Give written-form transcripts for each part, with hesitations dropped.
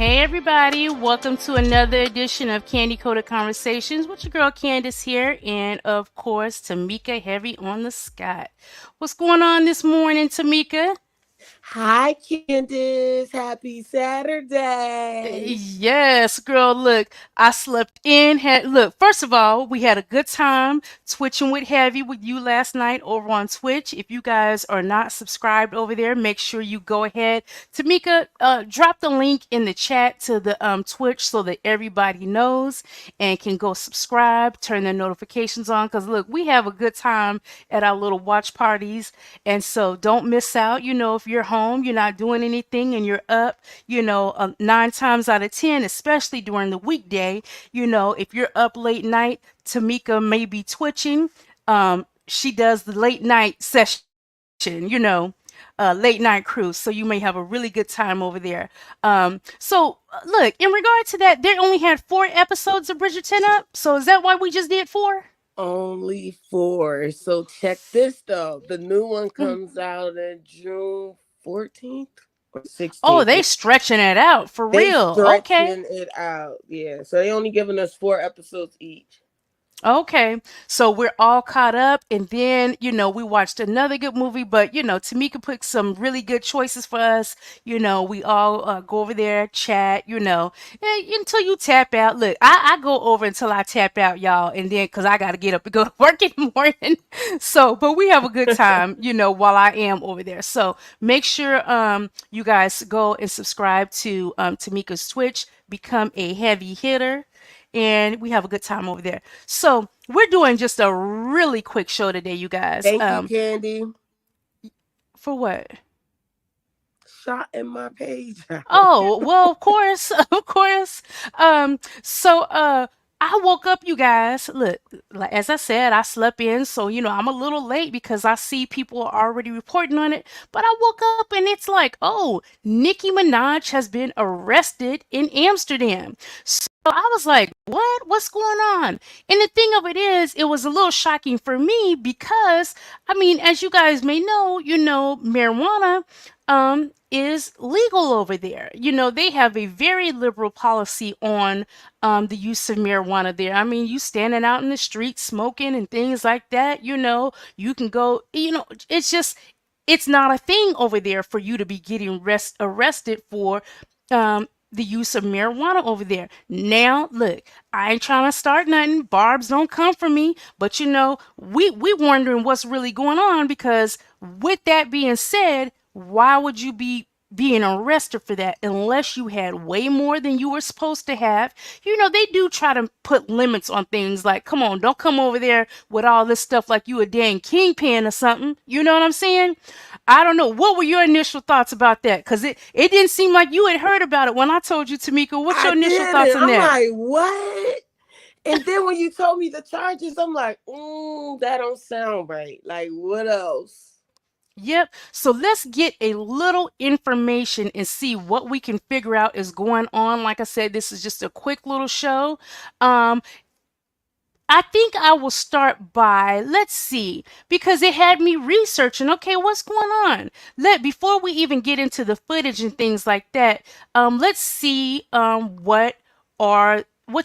Hey everybody, welcome to another edition of Candy Coated Conversations with your girl Candace here, and of course Tamika Heavy on the Scott. What's going on this morning, Tamika? Hi, Candace. Happy Saturday. Yes, girl, look, I slept in. Look, first of all, we had a good time twitching with Heavy with you last night over on Twitch. If you guys are not subscribed over there, make sure you go ahead. Tamika, drop the link in the chat to the Twitch so that everybody knows and can go subscribe, turn their notifications on. Because look, we have a good time at our little watch parties. And so don't miss out. If you're home, you're not doing anything, and you're up, 9 times out of 10, especially during the weekday, if you're up late night, Tamika may be twitching. She does the late night session, late night cruise. So you may have a really good time over there. Look, in regard to that, they only had 4 episodes of Bridgerton up. So is that why we just did 4? Only four. So check this though. The new one comes out in June 14th or Oh, 16th. they stretching it out for They real. Okay. stretching it out. Yeah. So they only giving us 4 episodes each. Okay, so we're all caught up, and then we watched another good movie. But Tamika put some really good choices for us. We all go over there, chat. Until you tap out. Look, I go over until I tap out, y'all, and then because I got to get up and go to work in the morning. So, but we have a good time, while I am over there. So make sure you guys go and subscribe to Tamika's Twitch, become a heavy hitter, and we have a good time over there. So we're doing just a really quick show today, you guys. Thank you, Candy. For what? Shot in my page out. Oh, well, of course, of course. I woke up, you guys. Look, like as I said, I slept in, so I'm a little late because I see people are already reporting on it. But I woke up and it's like, oh, Nicki Minaj has been arrested in Amsterdam. So I was like, what? What's going on? And the thing of it is, it was a little shocking for me because, I mean, as you guys may know, marijuana is legal over there. They have a very liberal policy on the use of marijuana there. I mean, you standing out in the street smoking and things like that, you can go, it's not a thing over there for you to be getting arrested for the use of marijuana over there. Now, look, I ain't trying to start nothing. Barbs don't come for me, but we wondering what's really going on because with that being said, why would you be being arrested for that unless you had way more than you were supposed to have? They do try to put limits on things like, come on, don't come over there with all this stuff like you a dang kingpin or something. You know what I'm saying? I don't know. What were your initial thoughts about that? Because it didn't seem like you had heard about it when I told you, Tamika. What's I your initial thoughts didn't. on I'm that? like, what? And then when you told me the charges, I'm like, that don't sound right. Like, what else? Yep. So let's get a little information and see what we can figure out is going on. Like I said, this is just a quick little show. Um, I think I will start by, let's see, because it had me researching, okay, what's going on? Before we even get into the footage and things like that, let's see what's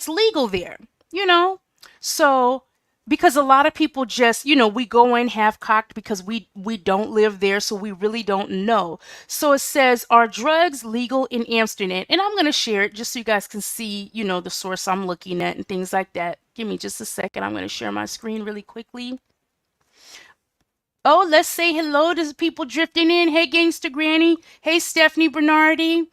legal there, you know? So because a lot of people just, we go in half cocked because we don't live there, so we really don't know. So it says, are drugs legal in Amsterdam? And I'm going to share it just so you guys can see, the source I'm looking at and things like that. Give me just a second. I'm going to share my screen really quickly. Oh, let's say hello to the people drifting in. Hey, Gangsta Granny. Hey, Stephanie Bernardi.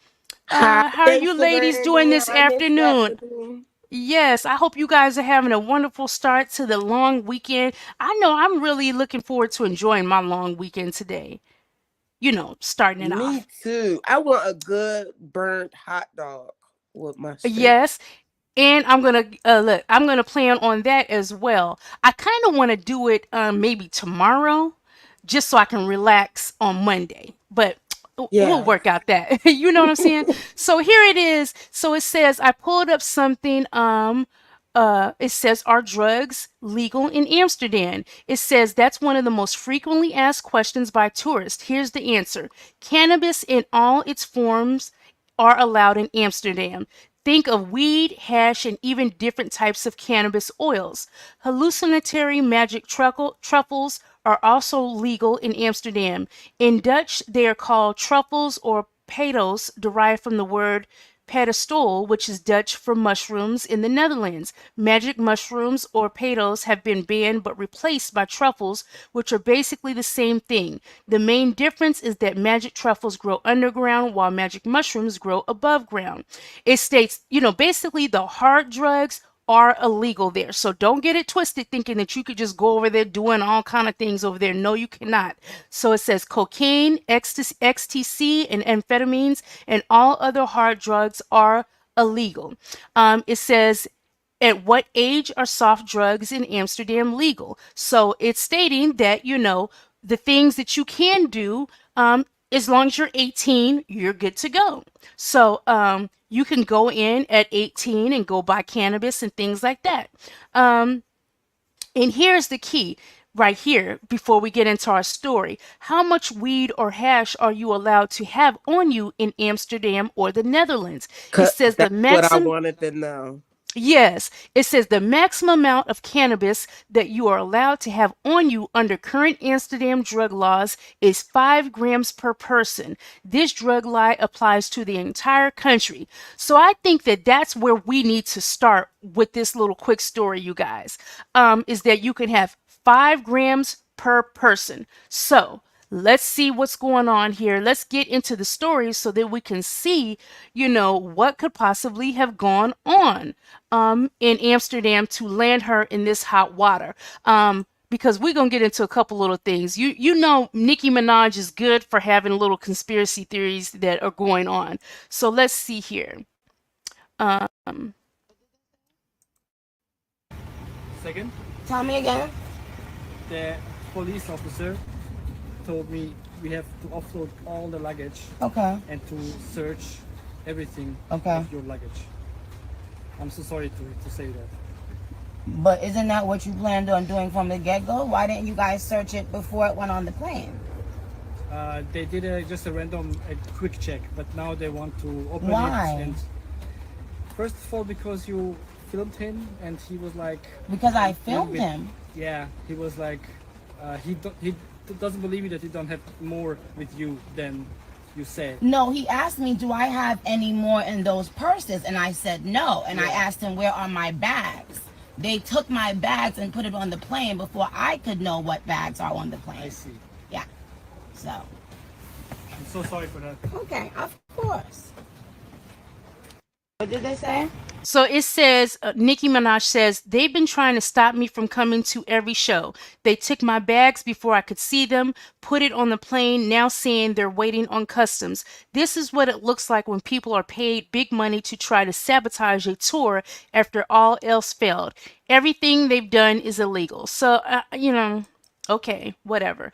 Hi, How are you Gangsta ladies doing Granny. this Hi, Miss afternoon? Stephanie. Yes, I hope you guys are having a wonderful start to the long weekend. I know I'm really looking forward to enjoying my long weekend today. Starting it Me off. too. I want a good burnt hot dog with my steak. Yes, and I'm gonna plan on that as well. I kind of want to do it maybe tomorrow, just so I can relax on Monday. But we'll Yeah. work out that. You know what I'm saying? So here it is. So it says I pulled up something. It says, are drugs legal in Amsterdam? It says that's one of the most frequently asked questions by tourists. Here's the answer: cannabis in all its forms are allowed in Amsterdam. Think of weed, hash, and even different types of cannabis oils. Hallucinatory magic truffles are also legal in Amsterdam. In Dutch, they are called truffles or pedos, derived from the word paddenstoel, which is Dutch for mushrooms in the Netherlands. Magic mushrooms or pedos have been banned but replaced by truffles, which are basically the same thing. The main difference is that magic truffles grow underground while magic mushrooms grow above ground. It states, basically the hard drugs are illegal there. So don't get it twisted thinking that you could just go over there doing all kind of things over there. No, you cannot. So it says cocaine, XTC, and amphetamines and all other hard drugs are illegal. It says at what age are soft drugs in Amsterdam legal? So it's stating that, the things that you can do, as long as you're 18, you're good to go. So you can go in at 18 and go buy cannabis and things like that. And here's the key right here before we get into our story. How much weed or hash are you allowed to have on you in Amsterdam or the Netherlands? It says the That's what I maximum. wanted to know. Yes, it says the maximum amount of cannabis that you are allowed to have on you under current Amsterdam drug laws is 5 grams per person. This drug law applies to the entire country. So I think that that's where we need to start with this little quick story, you guys, is that you can have 5 grams per person. So let's see what's going on here. Let's get into the story so that we can see, what could possibly have gone on in Amsterdam to land her in this hot water. Because we're gonna get into a couple little things. You know Nicki Minaj is good for having little conspiracy theories that are going on. So let's see here. Um, Second, Tell me again. the police officer told me we have to offload all the luggage Okay. and to search everything Okay. of your luggage. I'm so sorry to say that. But isn't that what you planned on doing from the get-go? Why didn't you guys search it before it went on the plane? They did just a random, quick check, but now they want to open Why? it. And first of all, because you filmed him, and he was like, Because I a little filmed bit- him. Yeah, he was like, he doesn't believe me that you don't have more with you than you said. No, he asked me, do I have any more in those purses? And I said no. And I asked him, where are my bags? They took my bags and put it on the plane before I could know what bags are on the I plane. see. Yeah. So, I'm so sorry for that. okay, of course. What did they say? So it says, Nicki Minaj says, they've been trying to stop me from coming to every show. They took my bags before I could see them, put it on the plane, now saying they're waiting on customs. This is what it looks like when people are paid big money to try to sabotage a tour after all else failed. Everything they've done is illegal. So, okay, whatever.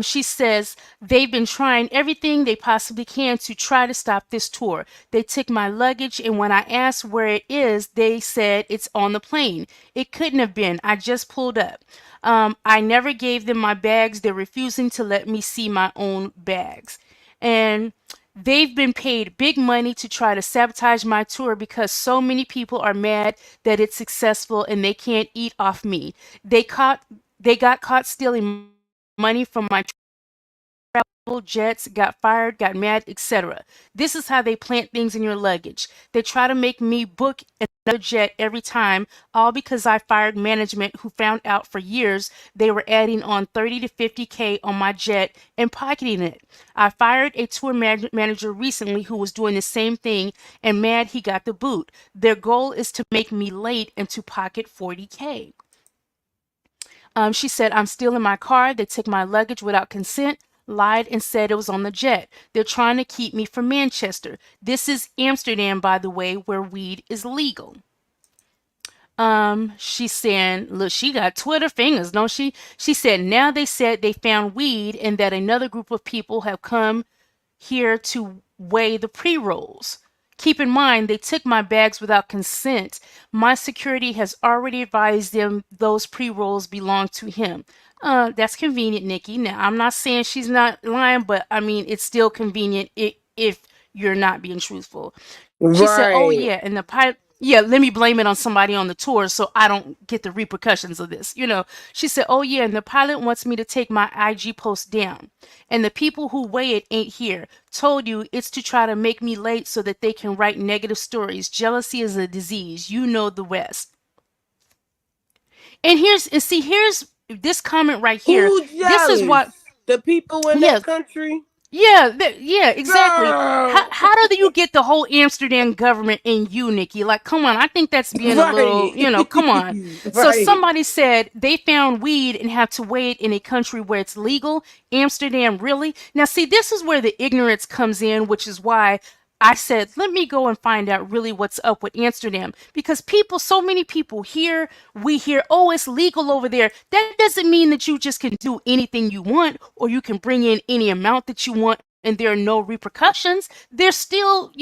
She says they've been trying everything they possibly can to try to stop this tour. They took my luggage, and when I asked where it is, they said it's on the plane. It couldn't have been. I just pulled up. I never gave them my bags. They're refusing to let me see my own bags. And they've been paid big money to try to sabotage my tour because so many people are mad that it's successful and they can't eat off me. They caught they got caught stealing money from my travel jets, got fired, got mad, etc. This is how they plant things in your luggage. They try to make me book another jet every time, all because I fired management who found out for years they were adding on 30 to 50K on my jet and pocketing it. I fired a tour manager recently who was doing the same thing and mad he got the boot. Their goal is to make me late and to pocket 40K. She said, I'm still in my car. They took my luggage without consent, lied, and said it was on the jet. They're trying to keep me from Manchester. This is Amsterdam, by the way, where weed is legal. She's saying, look, she got Twitter fingers, don't she? She said, now they said they found weed and that another group of people have come here to weigh the pre rolls. Keep in mind, they took my bags without consent. My security has already advised them those pre rolls belong to him. That's convenient, Nikki. Now, I'm not saying she's not lying, but I mean, it's still convenient if you're not being truthful. She said, "Oh Right. yeah," and the pilot. Yeah, let me blame it on somebody on the tour so I don't get the repercussions of this. She said, "Oh yeah, and the pilot wants me to take my IG post down. And the people who weigh it ain't here. Told you it's to try to make me late so that they can write negative stories. Jealousy is a disease. You know the West." And here's this comment right here. Who This is what, jealous? The people in yeah, that country? yeah, exactly. How Girl. how do you get the whole Amsterdam government in you, Nikki? Like, come on, I think that's being a little, Right. come on. So Right. somebody said they found weed and have to weigh it in a country where it's legal. Amsterdam, really? Now, see, this is where the ignorance comes in, which is why I said, let me go and find out really what's up with Amsterdam. Because so many people here, we hear, oh, it's legal over there. That doesn't mean that you just can do anything you want or you can bring in any amount that you want and there are no repercussions. There's still,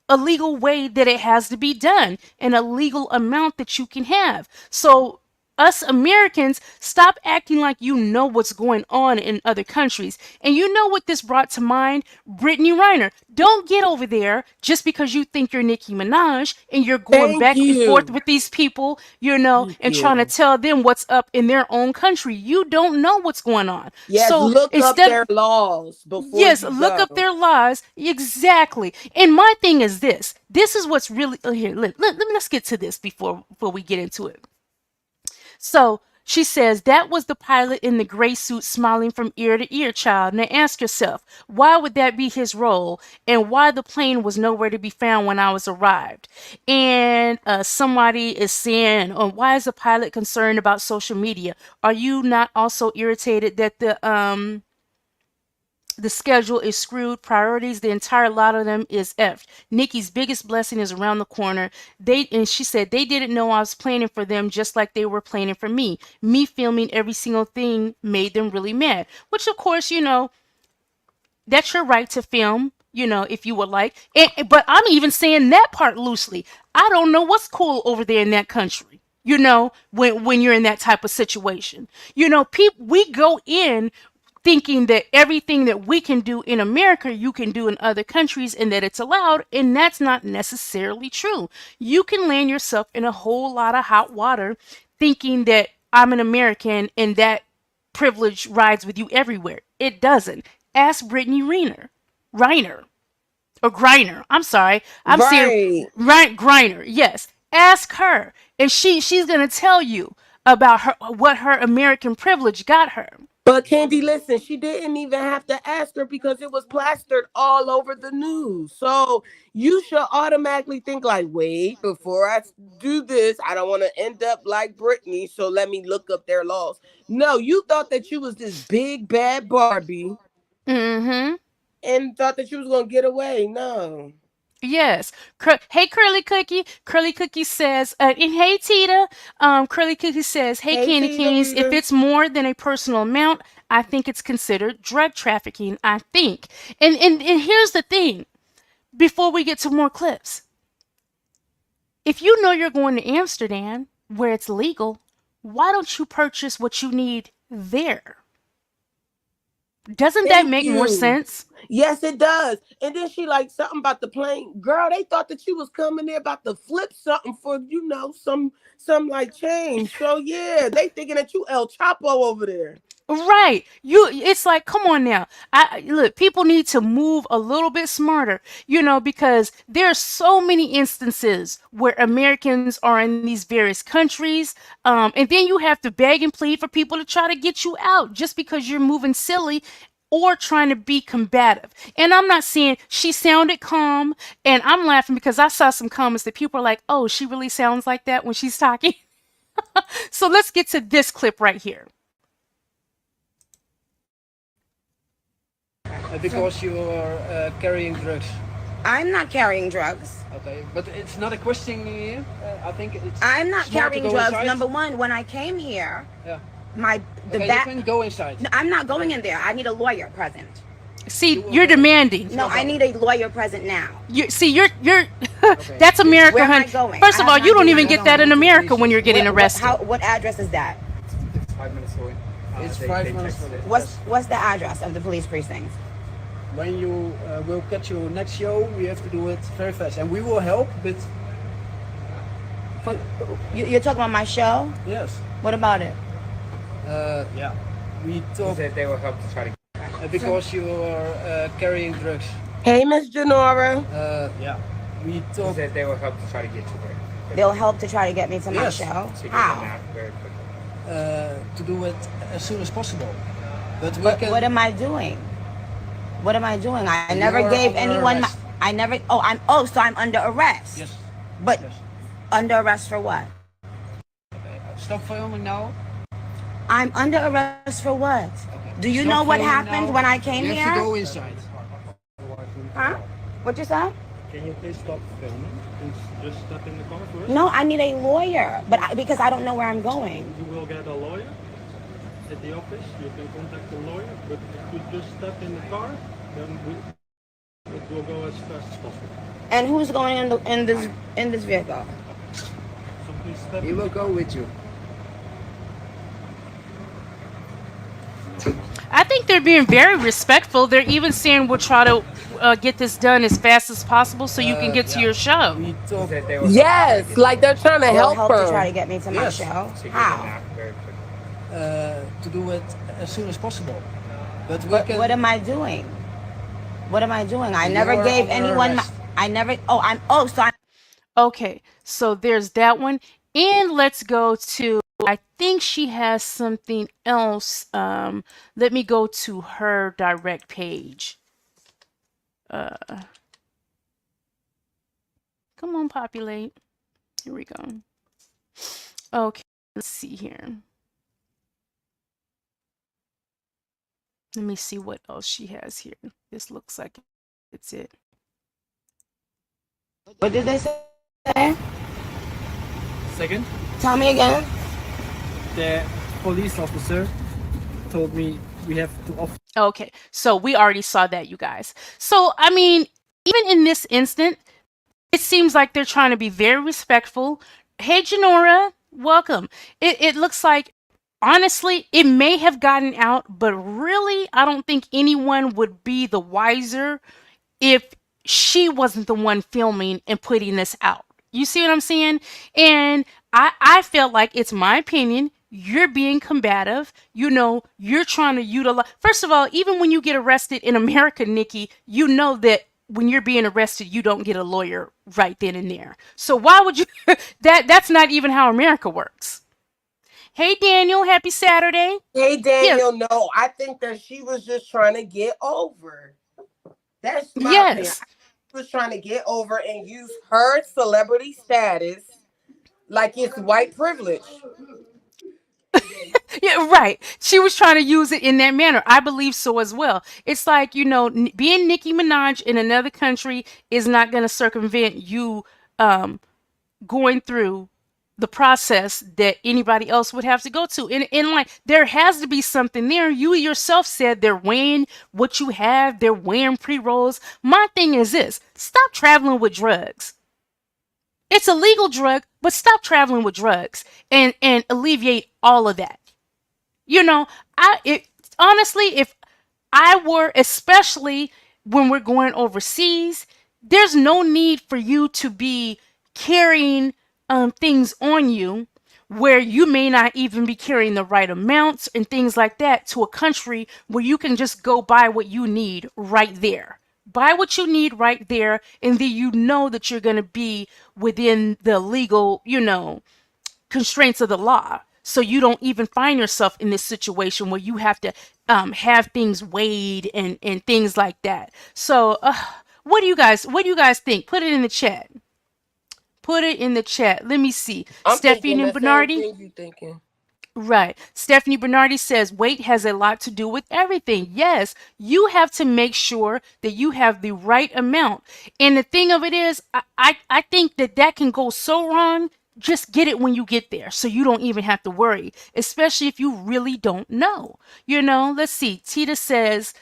a legal way that it has to be done and a legal amount that you can have. So us Americans, stop acting like you know what's going on in other countries. And you know what this brought to mind? Brittany Reiner. Don't get over there just because you think you're Nicki Minaj and you're going Thank back and forth you. with these people, Thank and trying to you. tell them what's up in their own country. You don't know what's going on. Yes, So look up instead, their laws before yes, you look up go. their laws. Exactly. And my thing is this. This is what's really here. Let's get to this before we get into it. So she says that was the pilot in the gray suit smiling from ear to ear, child. Now ask yourself, why would that be his role and why the plane was nowhere to be found when I was arrived? And somebody is saying, oh, why is the pilot concerned about social media? Are you not also irritated that the schedule is screwed. Priorities, the entire lot of them is effed. Nikki's biggest blessing is around the corner. She said they didn't know I was planning for them just like they were planning for me. Me filming every single thing made them really mad. Which of course, that's your right to film, if you would like. But I'm even saying that part loosely. I don't know what's cool over there in that country. When you're in that type of situation, we go in thinking that everything that we can do in America, you can do in other countries and that it's allowed. And that's not necessarily true. You can land yourself in a whole lot of hot water thinking that I'm an American and that privilege rides with you everywhere. It doesn't. Ask Brittany Reiner, or Griner. I'm sorry. I'm saying Right. right Griner. Yes. Ask her. And she's gonna tell you about what her American privilege got her. But Candy, listen, she didn't even have to ask her because it was plastered all over the news. So you should automatically think like, wait, before I do this, I don't want to end up like Britney. So let me look up their laws. No, you thought that you was this big bad Barbie Mm-hmm. and thought that you was gonna get away. No. Yes. Hey, Curly Cookie. Curly Cookie says, and hey, Tita. Curly Cookie says, hey, Hey Candy Tita Canes, if Rita. it's more than a personal amount, I think it's considered drug trafficking. I think. And here's the thing before we get to more clips. If you know you're going to Amsterdam where it's legal, why don't you purchase what you need there? Doesn't that Thank make more you. sense? Yes, it does. And then she like something about the plane. Girl, they thought that you was coming there about to flip something for, some like change. So yeah, they thinking that you El Chapo over there. Right. It's like, come on now. Look, people need to move a little bit smarter, because there are so many instances where Americans are in these various countries. And then you have to beg and plead for people to try to get you out just because you're moving silly or trying to be combative. And I'm not saying she sounded calm, and I'm laughing because I saw some comments that people are like, oh, she really sounds like that when she's talking. So let's get to this clip right here. Because you are carrying drugs. I'm not carrying drugs. Okay, but it's not a question here. I think it's I'm not smart to carrying go drugs. inside. Number one, when I came here, Yeah. the Okay, you back. can go inside. No, I'm not going in there. I need a lawyer present. See, you're demanding. No, I need a lawyer present now. You're Okay. that's America, Where am I hun. going? First I of have all, an you don't ID. even I get don't that know. in America when you're getting arrested. What address is that? It's 5 minutes away. It's They 5 minutes texted for it. this. What's the address of the police precinct? when you will catch your next show, we have to do it very fast, and we will help. But For, you're talking about my show? yes, What about it? yeah, we He talk said they will help to try to. because you are carrying drugs. Hey, Miss Janora. Yeah, we He talk. said they will help to try to get you there. They'll help to try to get me to my Yes. show? So you get How? them out very quickly. To do it as soon as possible. But we But can. what am I doing? What am I doing? I You never are gave under anyone my, arrest. I never so I'm under arrest. Yes. But Yes. under arrest for what? Stop filming now. I'm under arrest for what? Do you Stop know what filming happened now. when I came You here? have to go inside. Huh? What you said? Can you please stop filming and just step in the car for us? No, I need a lawyer, because I don't know where I'm going. You will get a lawyer at the office. You can contact the lawyer, but if you just step in the car, then it will go as fast as possible. And who's going in this vehicle? So please step. He will go with you. I think they're being very respectful. They're even saying we'll try to get this done as fast as possible so you can get to Yeah. your show. We He talk. said they will Yes, like they're trying to They'll help help to try to her. get me to my Yes. show. so you get them How? out very quickly. To do it as soon as possible. But we But can. what am I doing? What am I doing? I You never are gave under anyone my, arrest. I never so I'm Okay, so there's that one. And let's go to, I think she has something else. Let me go to her direct page. Come on, populate. Here we go. Okay, let's see here. Let me see what else she has here. This looks like it's it. what did they say? Second, Tell me again. the police officer told me we have to offer. Okay, so we already saw that, you guys. So, I mean, even in this instant, it seems like they're trying to be very respectful. Hey, Janora, welcome. It looks like, honestly, it may have gotten out, but really, I don't think anyone would be the wiser if she wasn't the one filming and putting this out. You see what I'm saying? And I felt like, it's my opinion, you're being combative. You know, you're trying to utilize. First of all, even when you get arrested in America, Nikki, you know that when you're being arrested, you don't get a lawyer right then and there. So why would you? That's not even how America works. Hey, Daniel, happy Saturday. Hey, Yeah, Daniel, no, I think that she was just trying to get over. That's my opinion. yes. She was trying to get over and use her celebrity status like it's white privilege. Yeah, right. She was trying to use it in that manner. I believe so as well. It's like, being Nicki Minaj in another country is not going to circumvent you going through the process that anybody else would have to go to. And like, there has to be something there. You yourself said they're weighing what you have, they're weighing pre-rolls. My thing is this: stop traveling with drugs. It's a legal drug, but stop traveling with drugs and alleviate all of that. You know, honestly, if I were, especially when we're going overseas, there's no need for you to be carrying things on you where you may not even be carrying the right amounts and things like that, to a country where you can just go buy what you need right there. Buy what you need right there, and then you know that you're going to be within the legal, constraints of the law, so you don't even find yourself in this situation where you have to have things weighed and things like that. So what do you guys think? Put it in the chat. Put it in the chat. Let me see. I'm thinking Stephanie the same Bernardi. thing you thinking. Right. Stephanie Bernardi says weight has a lot to do with everything. Yes, you have to make sure that you have the right amount. And the thing of it is, I think that can go so wrong. Just get it when you get there, so you don't even have to worry, especially if you really don't know. Let's see. Tita says,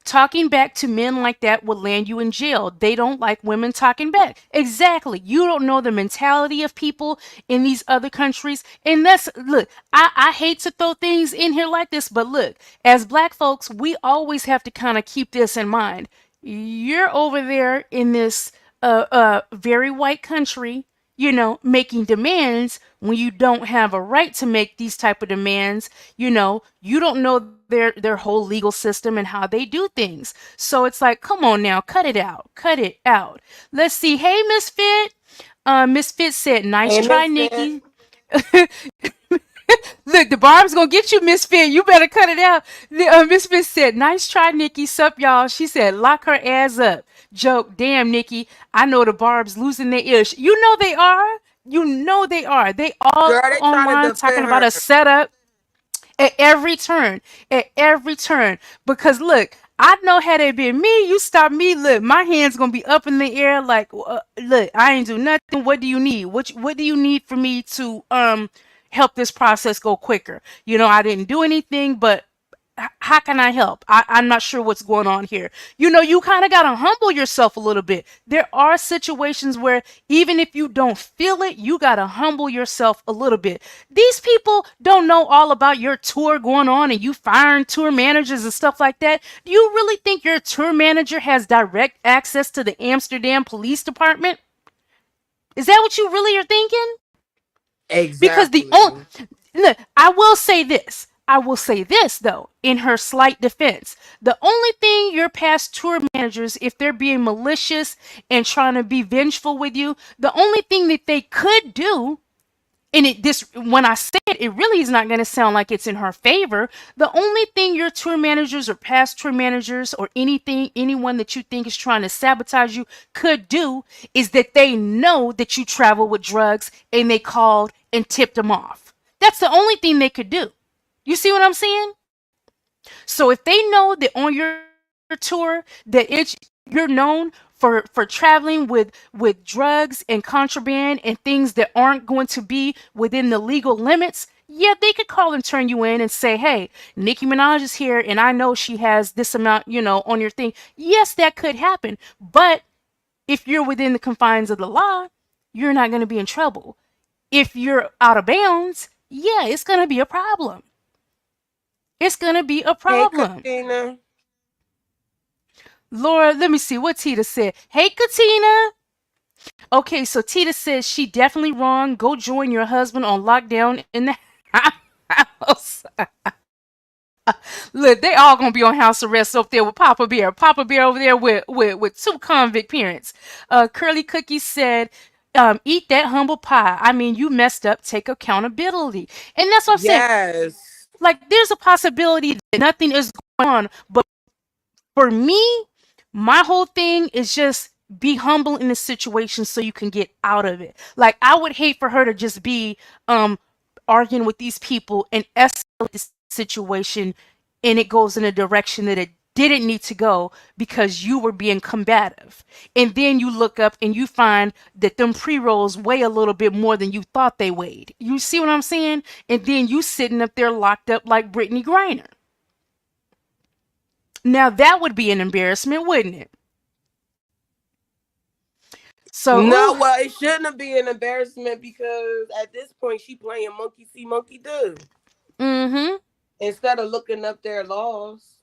Talking back to men like that will land you in jail. They don't like women talking back. Exactly. You don't know the mentality of people in these other countries. And that's, look, I hate to throw things in here like this, but look, as black folks, we always have to kind of keep this in mind. You're over there in this very white country, making demands when you don't have a right to make these type of demands. You don't know their whole legal system and how they do things. So it's like, come on now, cut it out, cut it out. Let's see. Hey, Misfit. Misfit said, nice Hey, try, Misfit. Nikki. Look, the Barb's gonna get you, Misfit. You better cut it out. Misfit said, nice try, Nikki. Sup, y'all? She said, lock her ass up. Joke, damn, Nikki. I know the Barb's losing their ears. You know they are. You know they are. They all Girl, they trying online to talking defend about a her. setup at every turn, at every turn. Because look, I know had it been me, you stop me. Look, my hands gonna be up in the air. Like, look, I ain't do nothing. What do you need? What do you need for me to help this process go quicker? I didn't do anything, but how can I help? I'm not sure what's going on here. You kind of got to humble yourself a little bit. There are situations where even if you don't feel it, you got to humble yourself a little bit. These people don't know all about your tour going on and you firing tour managers and stuff like that. Do you really think your tour manager has direct access to the Amsterdam Police Department? Is that what you really are thinking? Because the only Exactly. look, I will say this. I will say this though, in her slight defense. The only thing your past tour managers, if they're being malicious and trying to be vengeful with you, the only thing that they could do, and this when I say it, it really is not going to sound like it's in her favor. The only thing your tour managers or past tour managers or anyone that you think is trying to sabotage you could do is that they know that you travel with drugs and they called and tipped them off. That's the only thing they could do. You see what I'm saying? So if they know that on your tour that you're known for traveling with drugs and contraband and things that aren't going to be within the legal limits, yeah, they could call and turn you in and say, "Hey, Nicki Minaj is here and I know she has this amount, on your thing." Yes, that could happen. But if you're within the confines of the law, you're not going to be in trouble. If you're out of bounds, yeah, it's going to be a problem. It's going to be a Hey, problem. Katina. Laura, let me see what Tita said. Hey, Katina. Okay, so Tita says she definitely wrong. Go join your husband on lockdown in the house. Look, they all gonna be on house arrest up there with Papa Bear. Papa Bear over there with two convict parents. Curly Cookie said, eat that humble pie. I mean, you messed up. Take accountability. And that's what I'm saying. Yes. Like, there's a possibility that nothing is going on, but for me, my whole thing is just be humble in the situation so you can get out of it. Like, I would hate for her to just be arguing with these people and escalate the situation and it goes in a direction that it didn't need to go because you were being combative. And then you look up and you find that them pre-rolls weigh a little bit more than you thought they weighed. You see what I'm saying? And then you sitting up there locked up like Brittany Griner. Now that would be an embarrassment, wouldn't it? So, No, ooh, well, it shouldn't be an embarrassment because at this point she playing monkey see, monkey do mm-hmm, instead of looking up their laws.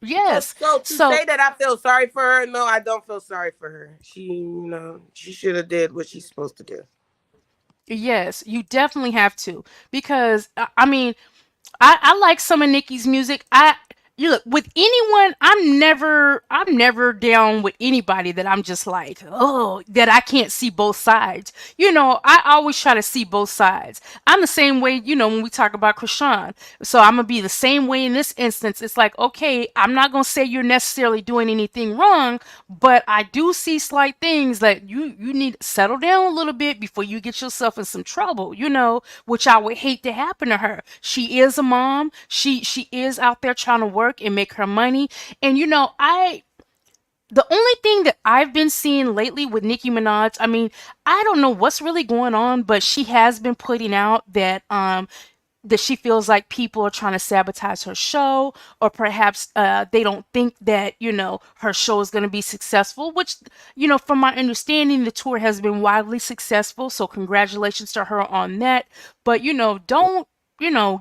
So, yes. so to So, say that I feel sorry for her, no, I don't feel sorry for her. She should have did what she's supposed to do. yes, you definitely have to because I mean, I like some of Nicki's music. You look with anyone, I'm never down with anybody that I'm just like, oh, that I can't see both sides. I always try to see both sides. I'm the same way, when we talk about Krishan. So I'm gonna be the same way in this instance. It's like, okay, I'm not gonna say you're necessarily doing anything wrong, but I do see slight things that you need to settle down a little bit before you get yourself in some trouble, which I would hate to happen to her. She is a mom. She is out there trying to work and make her money. And I the only thing that I've been seeing lately with Nicki Minaj, I mean, I don't know what's really going on, but she has been putting out that that she feels like people are trying to sabotage her show, or perhaps they don't think that, her show is going to be successful, which, from my understanding, the tour has been widely successful. So congratulations to her on that. But, don't,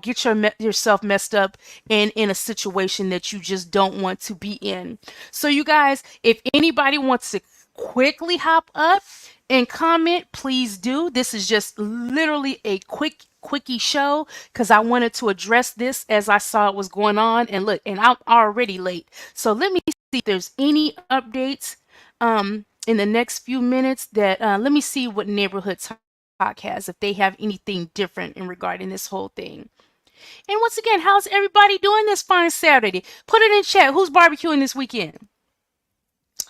get yourself messed up in a situation that you just don't want to be in. So you guys, if anybody wants to quickly hop up and comment, please do. This is just literally a quickie show because I wanted to address this as I saw it was going on. And look, and I'm already late. So let me see if there's any updates in the next few minutes that let me see what Neighborhood Talk has, if they have anything different in regarding this whole thing. And once again, how's everybody doing this fine Saturday? Put it in chat. Who's barbecuing this weekend?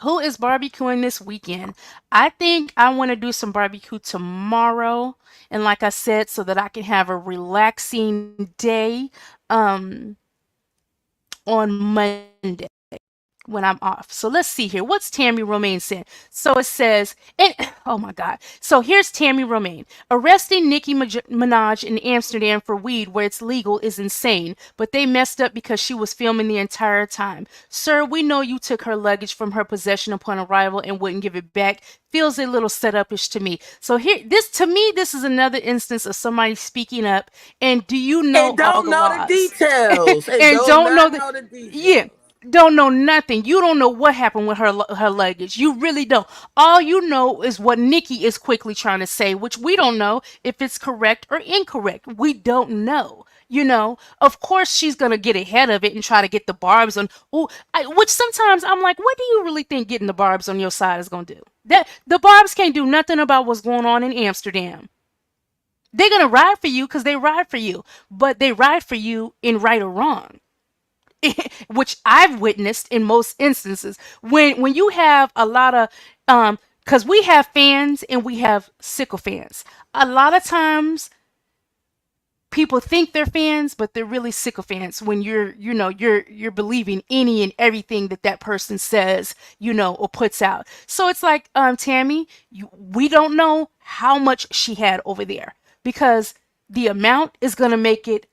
Who is barbecuing this weekend? I think I want to do some barbecue tomorrow. And like I said, so that I can have a relaxing day on Monday when I'm off. So let's see here. What's Tammy Romaine saying? So it says, and oh my God. So here's Tammy Romaine. Arresting Nicki Minaj in Amsterdam for weed where it's legal is insane, but they messed up because she was filming the entire time. Sir, we know you took her luggage from her possession upon arrival and wouldn't give it back. Feels a little setupish to me. So here, to me, this is another instance of somebody speaking up. And do you know And all don't the know the laws? details. And And do don't know not the, know the yeah, details. don't know nothing. You don't know what happened with her luggage. You really don't. All you know is what Nikki is quickly trying to say, which we don't know if it's correct or incorrect. We don't know. Of course she's gonna get ahead of it and try to get the barbs on. Which sometimes I'm like, what do you really think getting the barbs on your side is gonna do? That the barbs can't do nothing about what's going on in Amsterdam. They're gonna ride for you because they ride for you, but they ride for you in right or wrong. Which I've witnessed in most instances when you have a lot of because we have fans and we have sycophants. A lot of times people think they're fans, but they're really sycophants when you're believing any and everything that person says, or puts out. So it's like, Tammy, we don't know how much she had over there because the amount is going to make it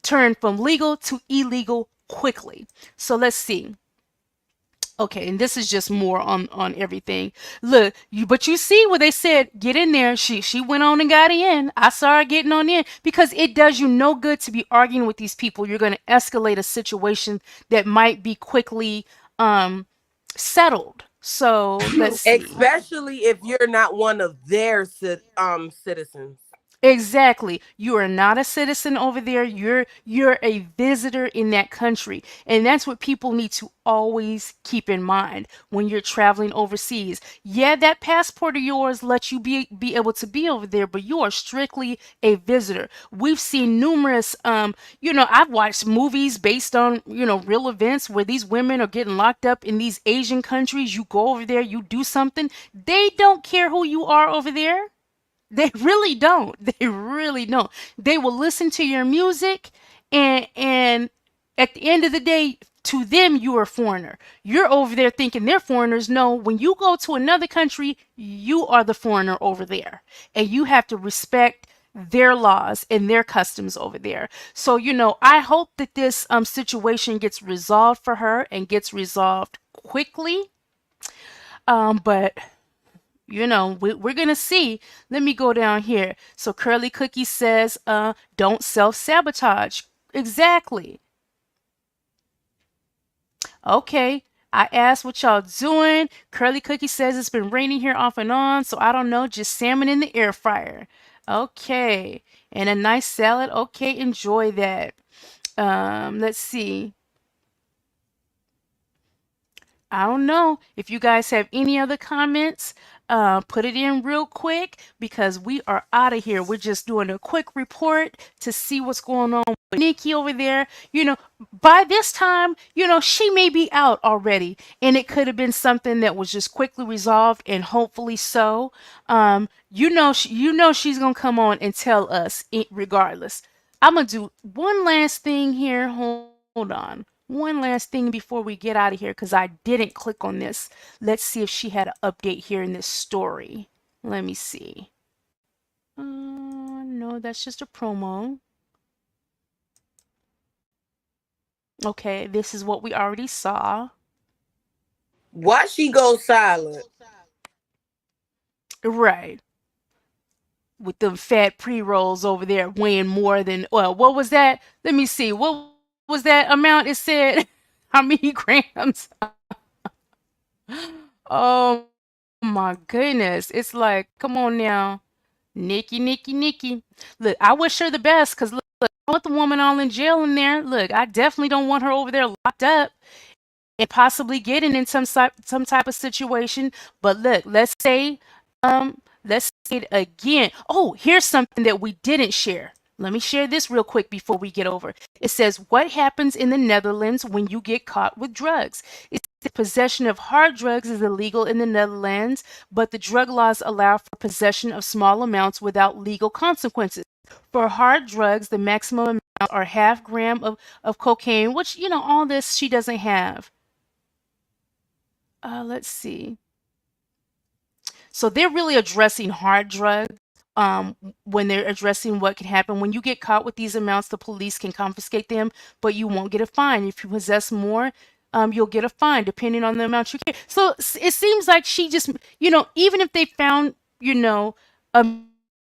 turn from legal to illegal quickly. So let's see. Okay, and this is just more on everything. Look, but you see what they said, get in there. She went on and got in. I saw her getting on in because it does you no good to be arguing with these people. You're going to escalate a situation that might be quickly settled. So let's see. Especially if you're not one of their citizens. Exactly. You are not a citizen over there. You're a visitor in that country. And that's what people need to always keep in mind when you're traveling overseas. Yeah, that passport of yours lets you be able to be over there, but you are strictly a visitor. We've seen numerous I've watched movies based on, real events where these women are getting locked up in these Asian countries. You go over there, you do something. They don't care who you are over there. They really don't. They really don't. They will listen to your music and at the end of the day, to them you are a foreigner. You're over there thinking they're foreigners. No, when you go to another country, you are the foreigner over there. And you have to respect their laws and their customs over there. So, I hope that this situation gets resolved for her and gets resolved quickly. But we're gonna see. Let me go down here. So Curly Cookie says, don't self-sabotage. Exactly. Okay. I asked what y'all doing. Curly Cookie says it's been raining here off and on, so I don't know, just salmon in the air fryer. Okay. And a nice salad. Okay, enjoy that. Let's see. I don't know if you guys have any other comments. Put it in real quick because we are out of here. We're just doing a quick report to see what's going on with Nikki over there. By this time, she may be out already, and it could have been something that was just quickly resolved, and hopefully so. She's gonna come on and tell us regardless. I'm gonna do one last thing here. Hold on. One last thing before we get out of here because I didn't click on this. Let's see if she had an update here in this story. Let me see. No, that's just a promo. Okay, this is what we already saw. Why she go silent? Right. With them fat pre-rolls over there weighing more than, well, what was that? Let me see. What was that amount it said? How many grams? Oh my goodness. It's like, come on now. Nikki. Look, I wish her the best because look, I want the woman all in jail in there. Look, I definitely don't want her over there locked up and possibly getting in some type of situation. But look, let's say it again. Oh, here's something that we didn't share. Let me share this real quick before we get over. It says, what happens in the Netherlands when you get caught with drugs? It says possession of hard drugs is illegal in the Netherlands, but the drug laws allow for possession of small amounts without legal consequences. For hard drugs, the maximum amount are half gram of cocaine, which, all this she doesn't have. Let's see. So they're really addressing hard drugs when they're addressing what can happen. When you get caught with these amounts, the police can confiscate them, but you won't get a fine. If you possess more, you'll get a fine depending on the amount you carry. So it seems like she just, even if they found,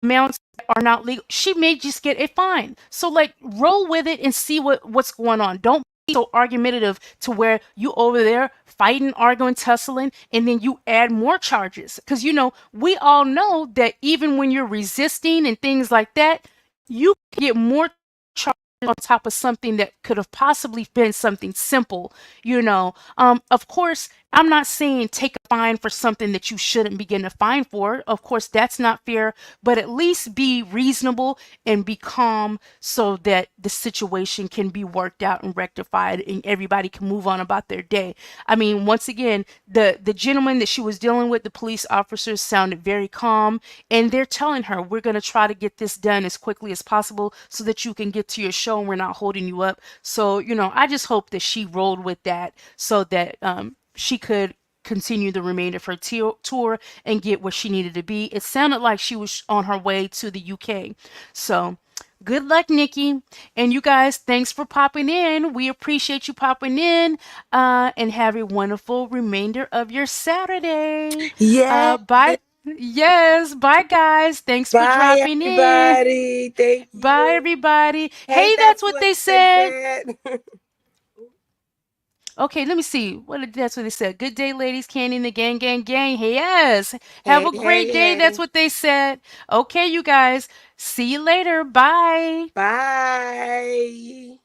amounts that are not legal, she may just get a fine. So like roll with it and see what's going on. Don't be so argumentative to where you over there fighting, arguing, tussling, and then you add more charges. Because we all know that even when you're resisting and things like that, you get more charges on top of something that could have possibly been something simple. Of course, I'm not saying take a fine for something that you shouldn't be getting a fine for. Of course, that's not fair, but at least be reasonable and be calm so that the situation can be worked out and rectified and everybody can move on about their day. I mean, once again, the gentleman that she was dealing with, the police officers sounded very calm, and they're telling her, we're going to try to get this done as quickly as possible so that you can get to your show and we're not holding you up. So, I just hope that she rolled with that so that she could continue the remainder of her tour and get where she needed to be. It sounded like she was on her way to the UK. So, good luck, Nikki. And you guys, thanks for popping in. We appreciate you popping in. And have a wonderful remainder of your Saturday. Yeah. Bye. Yes. Bye, guys. Thanks for Bye, dropping in. everybody. Thank Bye, you. everybody. Hey, Hey, that's that's what what they they said. said. Okay, let me see. That's what they said. Good day, ladies. Candy and the gang. Hey, yes. Have Hey, a great hey, day. That's hey. what they said. Okay, you guys. See you later. Bye. Bye.